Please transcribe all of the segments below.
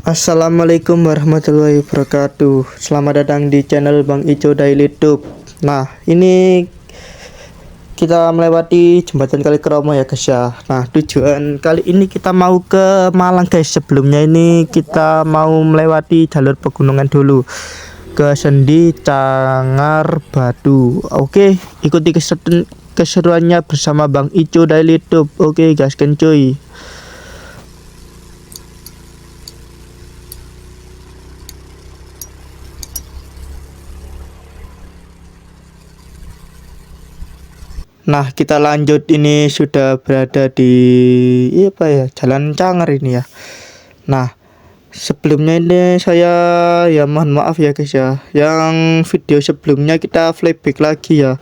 Assalamualaikum warahmatullahi wabarakatuh. Selamat datang di channel Bang Ico Daily Tube. Nah, ini kita melewati jembatan Kali Kromo ya guys ya. Nah, tujuan kali ini kita mau ke Malang guys. Sebelumnya ini kita mau melewati jalur pegunungan dulu ke Sendi Cangar Batu. Oke, ikuti keseruannya bersama Bang Ico Daily Tube. Oke guys, kencuy. Nah, kita lanjut, ini sudah berada di apa ya, Jalan Cangar ini ya. Nah, sebelumnya ini saya ya mohon maaf ya guys ya. Yang video sebelumnya kita flashback lagi ya.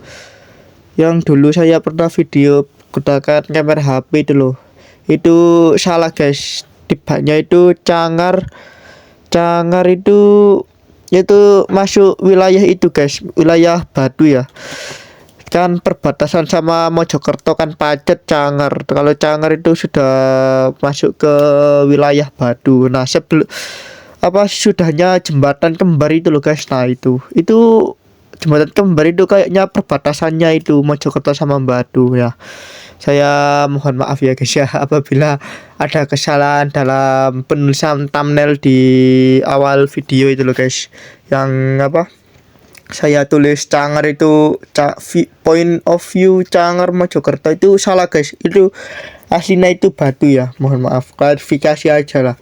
Yang dulu saya pernah video gunakan kamera HP itu loh. Itu salah guys. Tibanya itu Cangar. Cangar itu masuk wilayah itu guys, wilayah Batu ya. Kan perbatasan sama Mojokerto kan pacet Cangar. Kalau Cangar itu sudah masuk ke wilayah Batu. Nah, sebelum sudahnya jembatan kembar itu loh guys. Nah, itu jembatan kembar itu kayaknya perbatasannya itu Mojokerto sama Batu ya. Saya mohon maaf ya guys ya apabila ada kesalahan dalam penulisan thumbnail di awal video itu loh guys. Yang saya tulis Cangar itu point of view Cangar Mojokerto itu salah guys. Itu aslinya itu Batu ya. Mohon maaf, klarifikasi aja lah.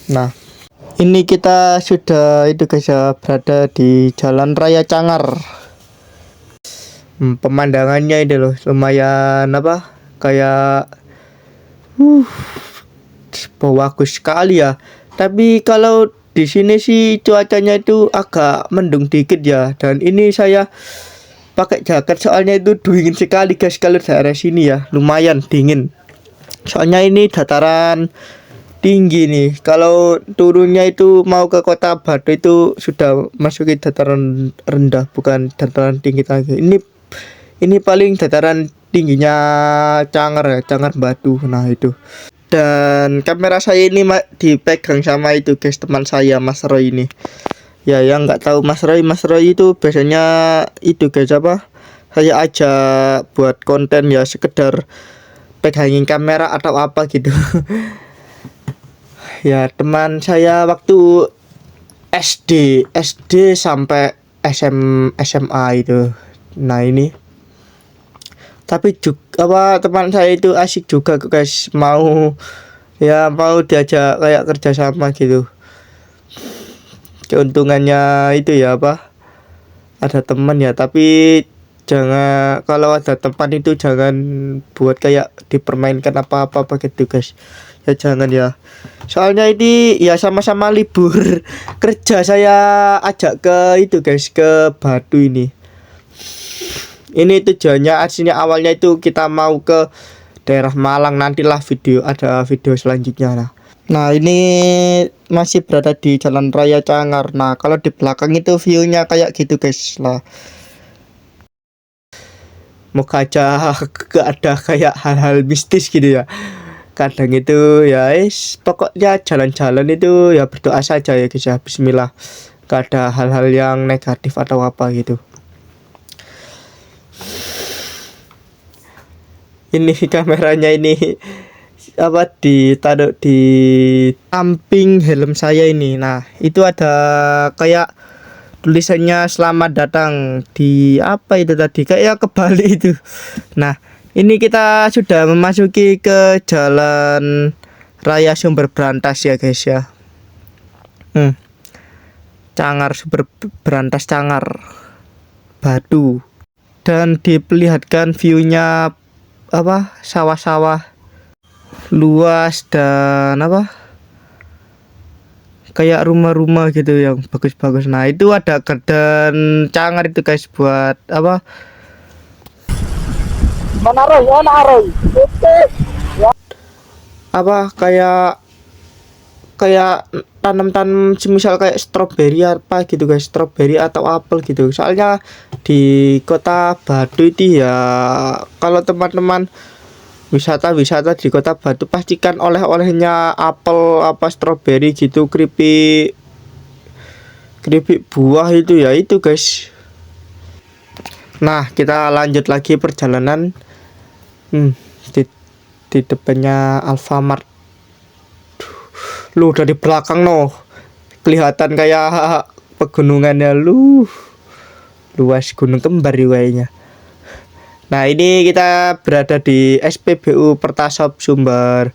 Nah, ini kita sudah itu guys ya, berada di Jalan Raya Cangar. Pemandangannya ini loh lumayan kayak bagus sekali ya. Tapi kalau di sini sih cuacanya itu agak mendung dikit ya. Dan ini saya pakai jaket soalnya itu dingin sekali guys kalau daerah sini ya. Lumayan dingin. Soalnya ini dataran tinggi nih. Kalau turunnya itu mau ke kota Batu itu sudah masuki dataran rendah, bukan dataran tinggi lagi. Ini paling dataran tingginya Cangar ya, Cangar Batu. Nah, itu. Dan kamera saya ini dipegang sama itu guys, teman saya Mas Roy ini. Ya, yang nggak tahu Mas Roy itu biasanya itu guys saya ajak buat konten ya, sekedar pegangin kamera atau apa gitu. Ya, teman saya waktu SD sampai SMA itu. Nah, ini tapi juga teman saya itu asik juga guys, mau diajak kayak kerja sama gitu. Keuntungannya itu ya ada teman ya, tapi jangan, kalau ada teman itu jangan buat kayak dipermainkan apa-apa gitu guys ya, jangan ya. Soalnya ini ya sama-sama libur kerja, saya ajak ke itu guys, ke Batu ini. Ini tujuannya aslinya awalnya itu kita mau ke daerah Malang, nantilah ada video selanjutnya. Nah, ini masih berada di Jalan Raya Cangar. Nah, kalau di belakang itu view-nya kayak gitu guys lah. Moga aja gak ada kayak hal-hal mistis gitu ya. Kadang itu ya pokoknya jalan-jalan itu ya berdoa saja ya guys ya, bismillah. Gak ada hal-hal yang negatif atau apa gitu. Ini kameranya ini ditaruh di samping helm saya ini. Nah, itu ada kayak tulisannya selamat datang di itu tadi kayak kebalik itu. Nah, ini kita sudah memasuki ke Jalan Raya Sumber Berantas ya guys ya. Cangar, Sumber Berantas Cangar Batu. Dan diperlihatkan view-nya sawah-sawah luas dan kayak rumah-rumah gitu yang bagus-bagus. Nah, itu ada garden Cangar itu guys, buat kayak tanam semisal kayak stroberi apa gitu guys, stroberi atau apel gitu. Soalnya di kota Batu itu ya, kalau teman-teman wisata-wisata di Kota Batu pastikan oleh-olehnya apel apa stroberi gitu, keripik keripik buah itu ya itu guys. Nah kita lanjut lagi perjalanan. Di, di depannya Alfamart. Lu dari belakang no kelihatan kayak pegunungannya lu, luas gunung kembar kayaknya. Nah ini kita berada di SPBU Pertasop Sumber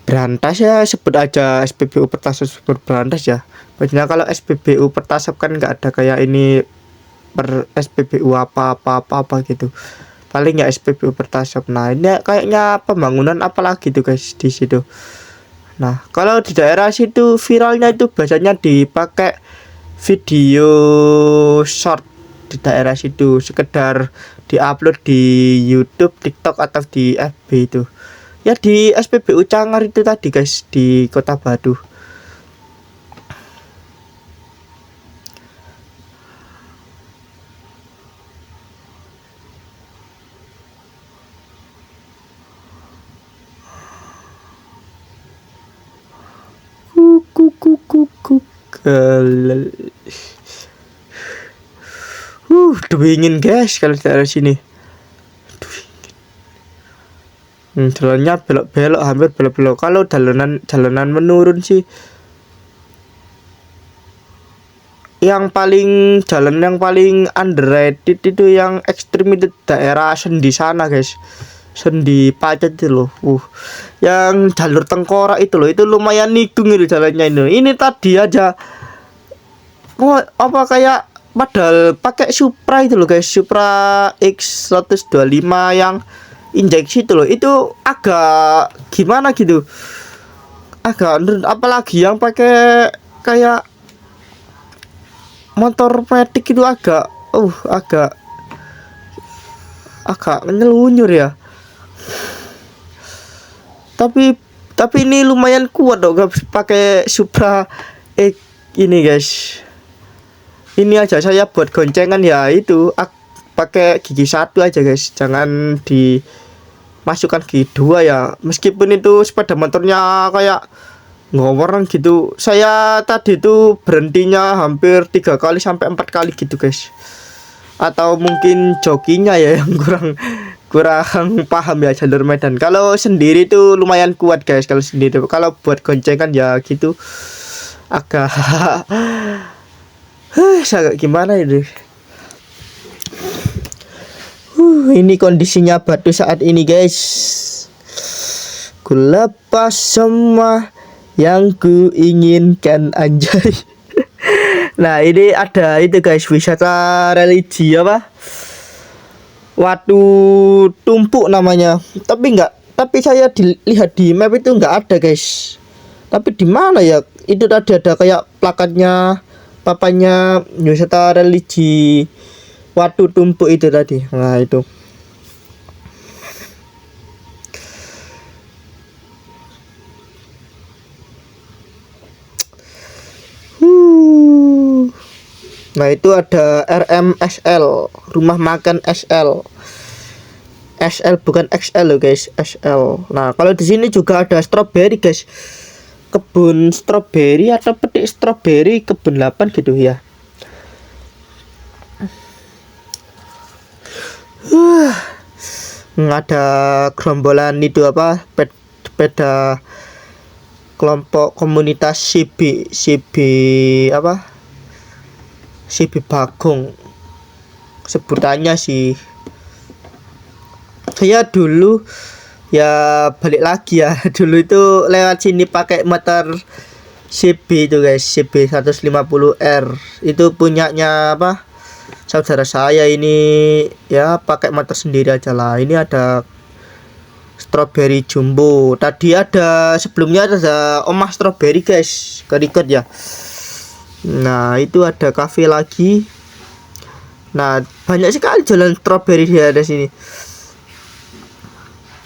Berantas ya, sebut aja SPBU Pertasop Sumber Berantas ya. Maksudnya kalau SPBU Pertasop kan nggak ada kayak ini per SPBU apa gitu. Paling ya SPBU Pertasop. Nah ini kayaknya pembangunan apalagi tuh guys di situ. Nah kalau di daerah situ viralnya itu biasanya dipakai video short di daerah situ, sekedar diupload di YouTube, TikTok atau di FB itu. Ya di SPBU Cangar itu tadi guys di Kota Batu. Dingin guys kalau di daerah sini. Jalannya belok-belok, hampir belok-belok. Kalau jalanan menurun sih, jalan yang paling underrated itu yang ekstrim itu daerah Sendi sana guys. Sendi Pacet itu loh. Yang jalur Tengkorak itu loh, itu lumayan nikung itu jalannya ini. Ini tadi aja apa kayak padahal pakai Supra itu loh guys, Supra X125 yang injeksi itu loh, itu agak gimana gitu, agak apalagi yang pakai kayak motor metik itu agak nyelunyur ya. Tapi ini lumayan kuat dong guys pakai Supra X ini guys. Ini aja saya buat goncengan ya itu pakai gigi satu aja guys, jangan dimasukkan gigi dua ya. Meskipun itu sepeda motornya kayak ngawur gitu, saya tadi itu berhentinya hampir 3 kali sampai 4 kali gitu guys. Atau mungkin jokinya ya yang kurang paham ya jalur medan. Kalau sendiri itu lumayan kuat guys, kalau sendiri. Kalau buat goncengan ya gitu agak agak gimana ini. Ini kondisinya Batu saat ini guys. Ku lepas semua yang ku inginkan anjay. Nah ini ada itu guys, wisata religi apa, Watu Tumpuk namanya. Tapi saya dilihat di map itu nggak ada guys. Tapi di mana ya? Itu tadi ada kayak plakatnya, papanya wisata religi Watu Tumpuk itu tadi. Nah itu. Nah itu ada RMSL, rumah makan SL. SL bukan XL loh guys, SL. Nah kalau di sini juga ada stroberi guys, kebun stroberi atau petik stroberi kebun 8 gitu ya. Ada gerombolan itu apa, sepeda kelompok komunitas CB apa, CB Bagong sebutannya sih. Saya dulu ya balik lagi ya dulu itu lewat sini pakai motor CB itu guys, CB 150R itu punyanya apa, saudara saya ini. Ya pakai motor sendiri aja lah. Ini ada strawberry jumbo. Tadi ada sebelumnya ada omah strawberry guys, kerikot ya. Nah itu ada cafe lagi. Nah banyak sekali jalan strawberry di ada sini.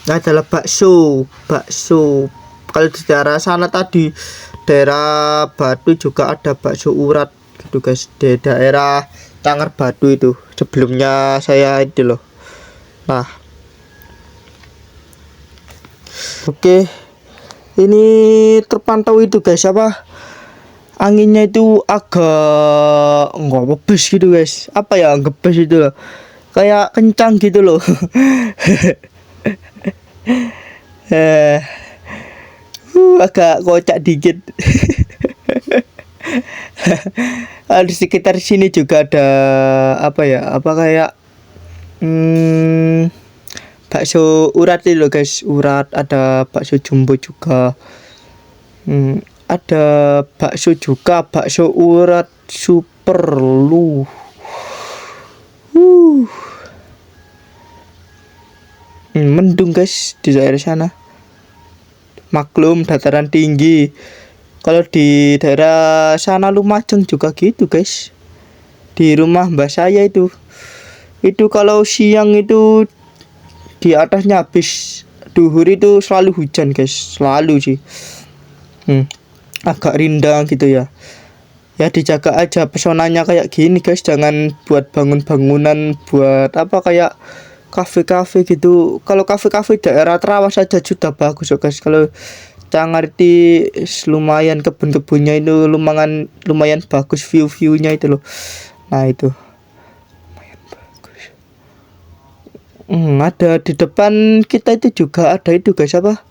Nah adalah bakso. Kalau di daerah sana tadi daerah Batu juga ada bakso urat gitu guys, di daerah Cangar Batu itu sebelumnya saya itu loh. Nah Oke, ini terpantau itu guys apa? Anginnya itu agak nggak ngebes gitu guys. Apa ya ngebes itu loh. Kayak kencang gitu loh. eh, agak kocak dikit. Di sekitar sini juga ada apa ya? Apa kayak hmm, bakso urat itu loh guys. Urat, ada bakso jumbo juga. Ada bakso juga, bakso urat super lu. Uh, mendung guys di daerah sana. Maklum dataran tinggi. Kalau di daerah sana Lumajang juga gitu guys. Di rumah mbak saya itu kalau siang itu di atasnya habis duhur itu selalu hujan guys, selalu sih. Agak rindang gitu ya. Ya dijaga aja pesonanya kayak gini guys, jangan buat bangun-bangunan buat apa kayak kafe-kafe gitu. Kalau kafe-kafe daerah Trawas saja sudah bagus ya guys. Kalau Cangarti lumayan, kebun-kebunnya itu lumayan bagus, view-viewnya itu loh. Nah itu lumayan bagus. Ada di depan kita itu juga ada itu guys apa?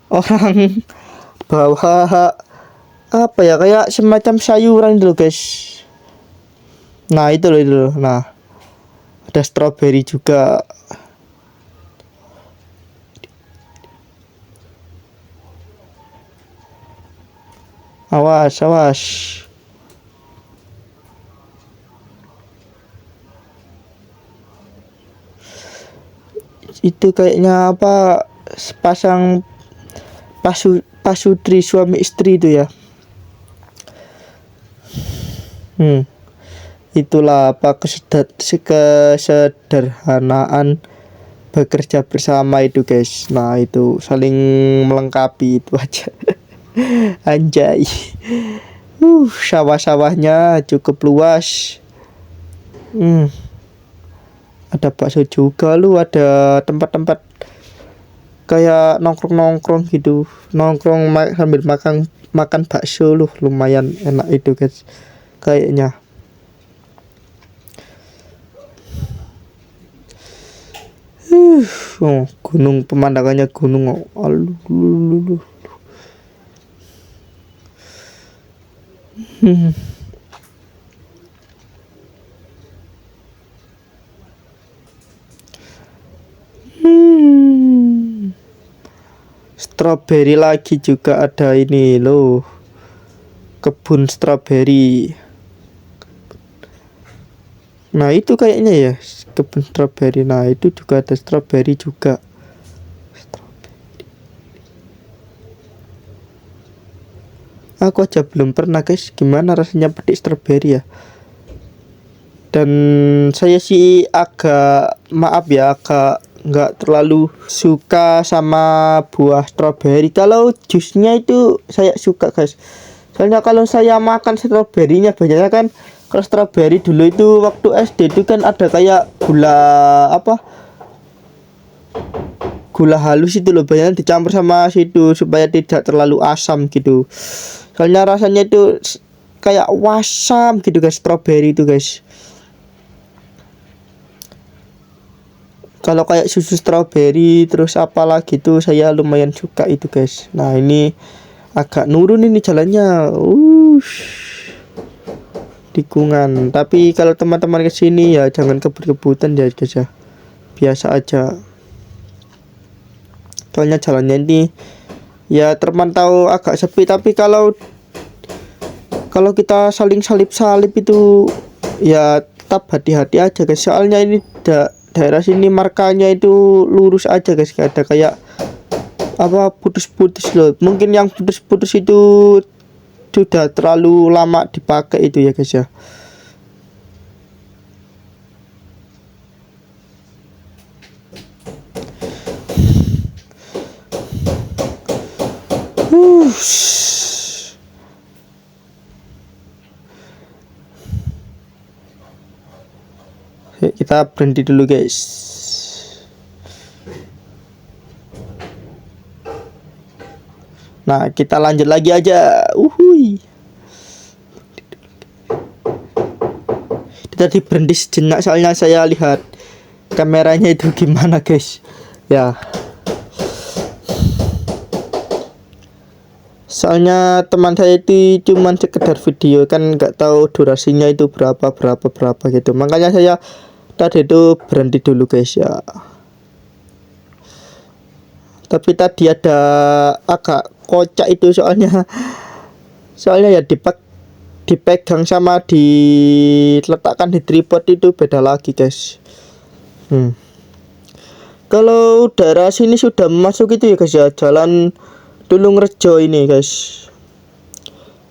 Orang bawa apa ya kayak semacam sayuran itu loh guys. Nah itu loh itu loh. Nah ada stroberi juga. Awas awas. Itu kayaknya apa sepasang pasutri suami istri itu ya. Itulah apa kesederhanaan bekerja bersama itu guys. Nah itu saling melengkapi itu aja. Anjay. Sawah-sawahnya cukup luas. Ada bakso juga lu, ada tempat-tempat kayak nongkrong-nongkrong gitu. Nongkrong sambil makan makan bakso lu, lumayan enak itu guys. Kayaknya. Gunung, pemandangannya gunung. Aduh. Stroberi lagi juga ada ini loh. Kebun stroberi. Nah itu kayaknya ya kebun stroberi. Nah itu juga ada stroberi juga. Aku aja belum pernah guys. Gimana rasanya petik stroberi ya. Dan saya sih agak maaf ya, agak nggak terlalu suka sama buah stroberi. Kalau jusnya itu saya suka guys. Soalnya kalau saya makan stroberinya biasanya kan, kalau stroberi dulu itu waktu SD itu kan ada kayak gula halus itu loh, banyak dicampur sama situ supaya tidak terlalu asam gitu. Soalnya rasanya itu kayak wasam gitu guys, stroberi itu guys. Kalau kayak susu stroberi terus apalagi tuh saya lumayan suka itu guys. Nah ini agak nurun ini jalannya. Tikungan. Tapi kalau teman-teman kesini ya jangan kebut-kebutan ya guys ya. Biasa aja. Soalnya jalannya ini ya terpantau agak sepi. Tapi kalau kita saling salip-salip itu ya tetap hati-hati aja guys. Soalnya ini daerah sini markanya itu lurus aja guys, gak ada kayak apa putus-putus loh. Mungkin yang putus-putus itu sudah terlalu lama dipakai itu ya guys ya. Kita berhenti dulu guys. Nah, kita lanjut lagi aja. Uhuy. Tadi berhenti sejenak soalnya saya lihat kameranya itu gimana, guys. Ya. Soalnya teman saya itu cuman sekedar video, kan nggak tahu durasinya itu berapa gitu. Makanya saya tadi itu berhenti dulu, guys ya. Tapi tadi ada agak kocak itu soalnya ya dipegang sama diletakkan di tripod itu beda lagi, guys. Kalau daerah sini sudah masuk itu ya, guys ya, jalan Tulungrejo ini, guys.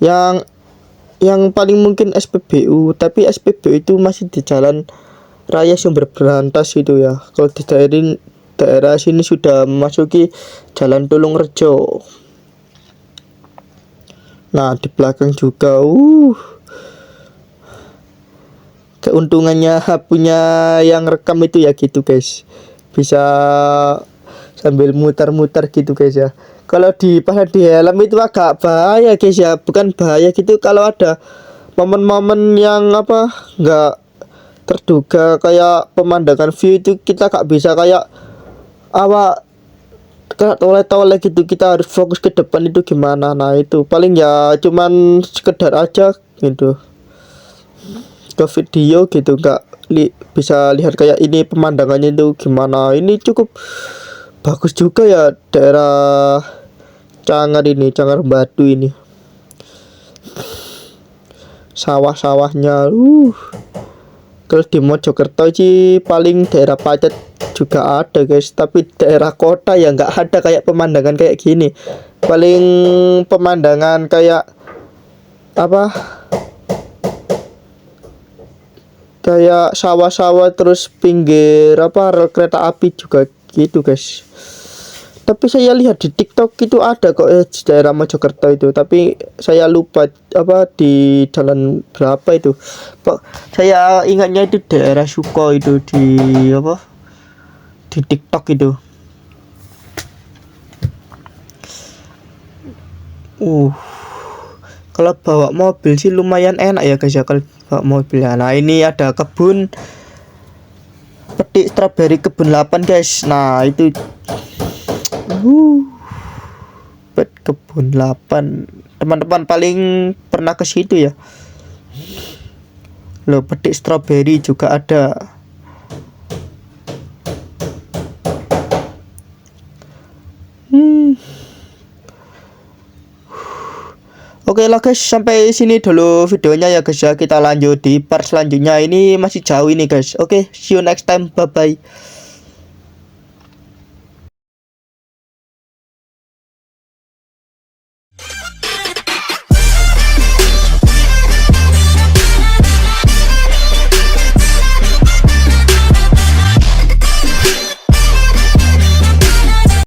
Yang paling mungkin SPBU, tapi SPBU itu masih di jalan Raya Sumber Berantas itu ya. Kalau di daerah sini sudah memasuki jalan Tulungrejo. Nah, di belakang juga keuntungannya punya yang rekam itu ya gitu, guys. Bisa sambil muter-muter gitu, guys ya. Kalau dipasang di helm itu agak bahaya, guys ya. Bukan bahaya gitu, kalau ada momen-momen yang nggak terduga kayak pemandangan view itu kita nggak bisa kayak toleh-toleh gitu, kita harus fokus ke depan itu gimana. Nah, itu paling ya cuman sekedar aja gitu ke video gitu, nggak bisa lihat kayak ini pemandangannya itu gimana. Ini cukup bagus juga ya daerah Cangar Batu ini, sawah-sawahnya. Kalau di Mojokerto sih paling daerah Pacet juga ada, guys, tapi daerah kota ya nggak ada kayak pemandangan kayak gini. Paling pemandangan kayak kayak sawah-sawah terus pinggir rel kereta api juga gitu, guys. Tapi saya lihat di TikTok itu ada kok di daerah Mojokerto itu, tapi saya lupa di jalan berapa itu. Saya ingatnya itu daerah Suko itu di TikTok itu. Kalau bawa mobil sih lumayan enak ya, guys ya, kalau bawa mobil. Nah, ini ada kebun petik stroberi kebun 8, guys. Nah, itu kebun 8. Teman-teman paling pernah ke situ ya. Loh, petik stroberi juga ada. Oke lah, guys, sampai sini dulu videonya ya, guys ya. Kita lanjut di part selanjutnya. Ini masih jauh ini, guys. Oke, see you next time. Bye bye.